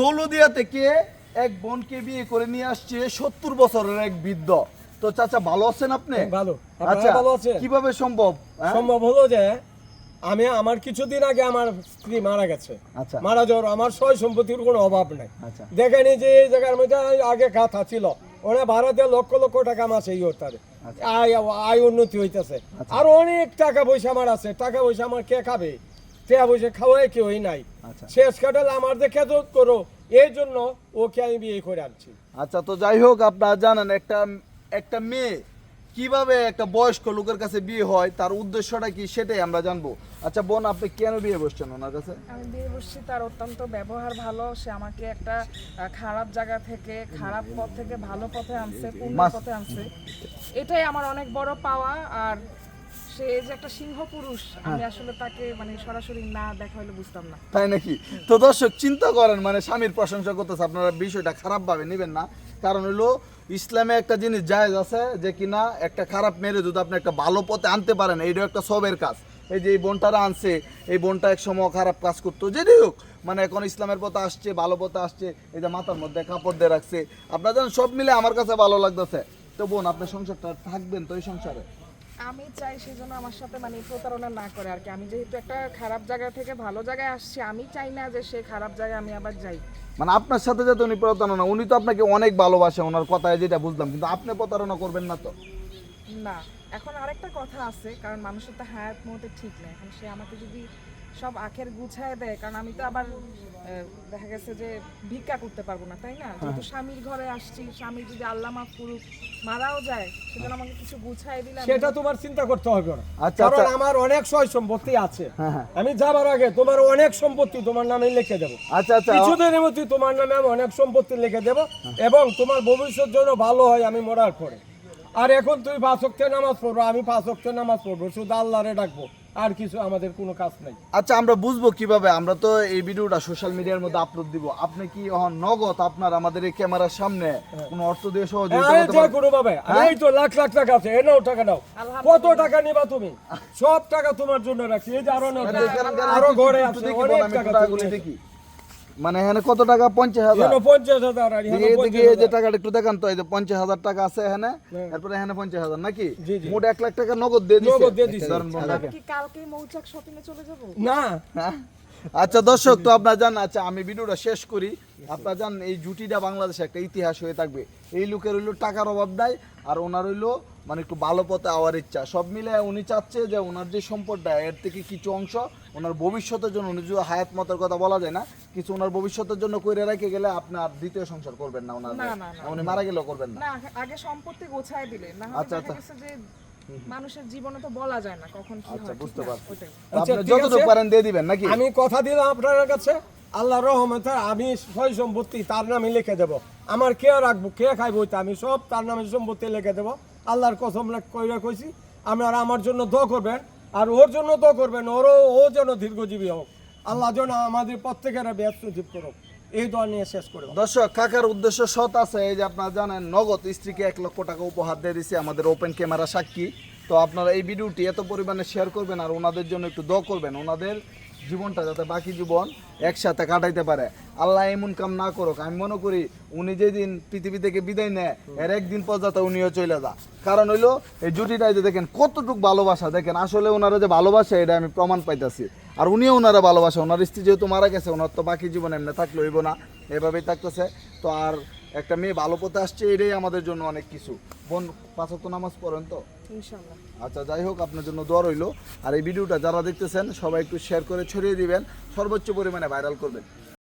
দৌলদিয়া থেকে এক বোনকে বিয়ে করে নিয়ে আসছে 70 বছরের এক বৃদ্ধ। তো চাচা ভালো আছেন আপনি? ভালো। আচ্ছা, ভালো আছে। কিভাবে সম্ভব? সম্ভব হলো যে আমার কিছুদিন আগে আমার স্ত্রী মারা গেছে। আচ্ছা। মারা যাওয়ার আমার সয় সম্পত্তির কোনো অভাব নাই। আচ্ছা। দেখেনি যে এই জায়গার মধ্যে আগে গাথা ছিল, ওরা ভাড়াতে লক্ষ লক্ষ টাকা মাসে তারে আয় উন্নতি হইতেছে। আর অনেক টাকা পয়সা আমার আছে, টাকা পয়সা আমার কে খাবে? টাকা পয়সা খাওয়াই কেউই নাই। শেষ কাটালে আমার দেখে তো করো, এই জন্য ওকে আমি বিয়ে করে আনছি। আচ্ছা, তো যাই হোক, আপনারা জানেন একটা মেয়ে কিভাবে একটা বয়স্ক লোকের কাছে বিয়ে হয়, তার উদ্দেশ্যটা কি সেটাই আমরা জানবো। আচ্ছা বোন, আপনি কেন বিয়ে বসছেন ওনার কাছে? আমি বিয়ে বসছি, তার অত্যন্ত ব্যবহার ভালো। সে আমাকে একটা খারাপ জায়গা থেকে, খারাপ পথ থেকে ভালো পথে আনছে, পূর্ণ পথে আনছে। এটাই আমার অনেক বড় পাওয়া। আর সে যে একটা সিংহ পুরুষ, আমি আসলে তাকে মানে সরাসরি না দেখা হলে বুঝতাম না। তাই নাকি? তো দর্শক চিন্তা করেন, মানে স্বামীর প্রশংসা করতেছে, আপনারা বিষয়টা খারাপ ভাবে নেবেন না। কারণ হলো ইসলামে একটা জিনিস জায়েজ আছে যে কিনা একটা খারাপ মেরে যদি আপনি একটা ভালো পথে আনতে পারেন, এইটা একটা সবের কাজ। এই যে এই বোনটারা আনছে, এই বোনটা এক সময় খারাপ কাজ করতো, যেটি হোক, মানে এখন ইসলামের পথে আসছে, ভালো পথে আসছে। এই যে মাথার মধ্যে কাপড় দিয়ে রাখছে, আপনারা জানেন, সব মিলে আমার কাছে ভালো লাগতেছে। তো বোন, আপনার সংসারটা থাকবেন তো এই সংসারে? আমি চাই সেই জন্য আমার সাথে মানে প্রতারণা না করে আর কি। আমি যেহেতু একটা খারাপ জায়গা থেকে ভালো জায়গায় আসছি, আমি চাই না যে সে খারাপ জায়গায় আমি আবার যাই। মানে আপনার সাথে যাতে উনি প্রতারণা, উনি তো আপনাকে অনেক ভালোবাসে, ওনার কথায় যেটা বুঝলাম, কিন্তু আপনি প্রতারণা করবেন না তো? না, এখন আরেকটা কথা আছে, কারণ মানুষের তো হায়াত মতে ঠিক নেই। এখন সে আমাকে যদি সব আখের গুছায় দেয়, কারণ আমি তো আবার দেখা গেছে যে ভিক্ষা করতে পারবো না, তাই না? যেহেতু স্বামীর ঘরে আসছি, স্বামী যদি আল্লাহ মাফ করুক মারাও যায়, সেজন্য আমাকে কিছু গুছায় দিলে সেটা তোমার চিন্তা করতে হবে না। আচ্ছা, কারণ আচ্ছা। আমার অনেক সয় সম্পত্তি আছে। হ্যাঁ। আমি যাবার আগে তোমার অনেক সম্পত্তি তোমার নামে লিখে দেবো। আচ্ছা, আচ্ছা। কিছুদিনের মধ্যে তোমার নামে আমি অনেক সম্পত্তি লিখে দেবো, এবং তোমার ভবিষ্যৎ জন্য ভালো হয় আমি মরার পরে। আর এখন তুই 5 ওয়াক্তের নামাজ পড়বো, আমি 5 ওয়াক্তের নামাজ পড়বো, শুধু আল্লাহরে ডাকবো, আর কিছু আমাদের কোনো কাজ নাই। আচ্ছা, আমরা বুঝবো কিভাবে? আমরা তো এই ভিডিওটা সোশ্যাল মিডিয়ার মধ্যে আপলোড দিব। আপনি কি নগদ আপনার আমাদের এই ক্যামেরার সামনে কোনো অর্থ দিয়ে সহযোগিতা করতে পারবেন? কোনো ভাবে এই তো লাখ লাখ টাকা আছে, এ নাও টাকা নাও। কত টাকা নিবা তুমি? সব টাকা তোমার জন্য রাখছি। এই যে আরো ঘরে আছে অনেক টাকা। দেখি, মানে এখানে কত টাকা? 50,000। 50,000। আর এদিকে এই যে টাকাটা একটু দেখান তো, এই যে 50,000 টাকা আছে এখানে, তারপরে এখানে 50,000 নাকি? মোট 1 লাখ টাকা নগদ দিয়ে দিয়েছে। আমি কি কালকেই মৌচাক শপিং এ চলে যাব? না। আচ্ছা দর্শক, তো আপনারা জান, আচ্ছা আমি ভিডিওটা শেষ করি। আপনারা জান, এই জুটিটা বাংলাদেশে একটা ইতিহাস হয়ে থাকবে। এই লোকের হইলো টাকার অভাব নাই, আর ওনার হইলো মানে একটু ভালো পথে আওয়ার ইচ্ছা। সব মিলে উনি চাচ্ছে যে ওনার যে সম্পদটা, এর থেকে কিছু অংশ ওনার ভবিষ্যতের জন্য, উনি যদি হায়াত মতের কথা বলা যায় না, কিছু ওনার ভবিষ্যতের জন্য কইরে রেখে গেলে আপনার দ্বিতীয় সংসার করবেন না, ওনার উনি মারা গেলেও করবেন না। না, আগে সম্পত্তি গোছায় দিলে না হলে দেখা গেছে যে মানুষের জীবনে তো বলা যায় না কখন কি হয়। বুঝতে পারছি। ওটাই। আপনি যতটুকু পারেন দিয়ে দিবেন নাকি? আমি কথা দিলাম আপনার কাছে, আল্লাহর রহমতে আমি সয় সম্পত্তি তার নামে লিখে দেব। আমার কে রাখবো, কে খাইবো, আমি সব তার নামে সম্পত্তি লিখে দেব। আল্লাহর কসম কইরা কইছি। আপনারা আমার জন্য দোয়া করবেন, আর ওর জন্য দোয়া করবেন, ও যেন দীর্ঘজীবী হোক। আল্লাহ যেন আমাদের প্রত্যেকের ব্যস্ত জীব করুক, এই দোয়া নিয়ে শেষ করে। দর্শক, কাকার উদ্দেশ্য সৎ আছে। এই যে আপনারা জানেন, নগদ স্ত্রীকে 1 লক্ষ টাকা উপহার দিয়ে দিছে, আমাদের ওপেন ক্যামেরা সাক্ষী। তো আপনারা এই ভিডিওটি এত পরিমাণে শেয়ার করবেন, আর ওনাদের জন্য একটু দোয়া করবেন, ওনাদের জীবনটা যাতে বাকি জীবন একসাথে কাটাইতে পারে। আল্লাহ এমন কাম না করুক। আমি মনে করি উনি যেদিন পৃথিবী থেকে বিদায় নেয়, এর একদিন পর যাতে উনিও চলে যা। কারণ হইলো এই জুটিটাই যে দেখেন কতটুকু ভালোবাসা, দেখেন আসলে ওনারা যে ভালোবাসে এটা আমি প্রমাণ পাইতেছি। আর উনিও ওনারা ভালোবাসে। ওনার স্ত্রী যেহেতু মারা গেছে, ওনার তো বাকি জীবন এমনি থাকলে হইব না, এভাবেই থাকতেছে। তো আর একটা মেয়ে ভালো পথে আসছে, এটাই আমাদের জন্য অনেক কিছু। বোন 5 ওয়াক্ত নামাজ পড়েন তো? ইনশাআল্লাহ। আচ্ছা, যাই হোক, আপনার জন্য দোয়া রইলো। আর এই ভিডিওটা যারা দেখতেছেন সবাই একটু শেয়ার করে ছড়িয়ে দিবেন, সর্বোচ্চ পরিমাণে ভাইরাল করবেন।